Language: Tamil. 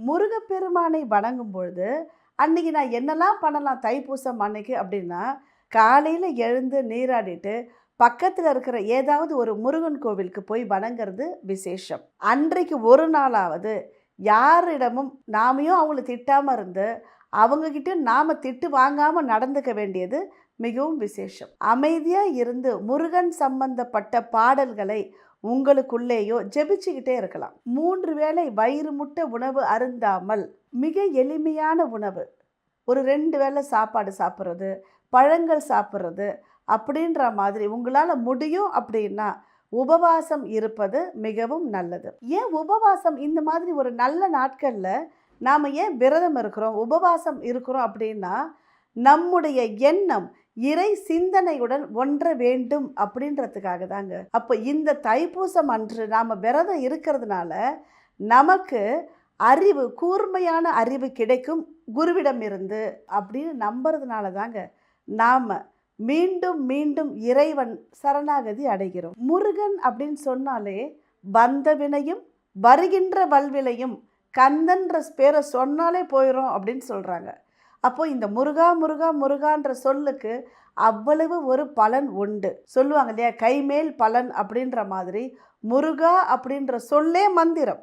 முருகப்பெருமானை வணங்கும் பொழுது அன்னைக்கு நான் என்னெல்லாம் பண்ணலாம் தைப்பூசம் அன்னைக்கு அப்படின்னா, காலையில் எழுந்து நீராடிட்டு பக்கத்தில் இருக்கிற ஏதாவது ஒரு முருகன் கோவிலுக்கு போய் வணங்குறது விசேஷம். அன்றைக்கு ஒரு நாளாவது யாரிடமும் நாமையும் அவங்கள திட்டாமல் இருந்து அவங்கக்கிட்ட நாம் திட்டு வாங்காமல் நடந்துக்க வேண்டியது மிகவும் விசேஷம். அமைதியாக இருந்து முருகன் சம்பந்தப்பட்ட பாடல்களை உங்களுக்குள்ளேயோ ஜெபிச்சுக்கிட்டே இருக்கலாம். 3 வேளை வயிறு முட்ட உணவு அருந்தாமல் மிக எளிமையான உணவு, ஒரு 2 வேளை சாப்பாடு சாப்பிட்றது, பழங்கள் சாப்பிட்றது அப்படின்ற மாதிரி உங்களால் முடியும் அப்படின்னா உபவாசம் இருப்பது மிகவும் நல்லது. ஏன் உபவாசம் இந்த மாதிரி ஒரு நல்ல நாட்களில் நாம் ஏன் விரதம் இருக்கிறோம், உபவாசம் இருக்கிறோம் அப்படின்னா, நம்முடைய எண்ணம் இறை சிந்தனையுடன் ஒன்ற வேண்டும் அப்படின்றதுக்காக தாங்க. அப்போ இந்த தைப்பூசம் அன்று நாம் விரதம் இருக்கிறதுனால நமக்கு அறிவு, கூர்மையான அறிவு கிடைக்கும் குருவிடம் இருந்து அப்படின்னு நம்புறதுனால தாங்க நாம் மீண்டும் மீண்டும் இறைவன் சரணாகதி அடைகிறோம். முருகன் அப்படின்னு சொன்னாலே வந்த வினையும் வருகின்ற வல்விலையும் கந்தன்ற பேரை சொன்னாலே போயிடும் அப்படின்னு சொல்கிறாங்க. அப்போ இந்த முருகா முருகா முருகான்ற சொல்லுக்கு அவ்வளவு ஒரு பலன் உண்டு. சொல்லுவாங்க இல்லையா, கைமேல் பலன் அப்படின்ற மாதிரி முருகா அப்படின்ற சொல்லே மந்திரம்.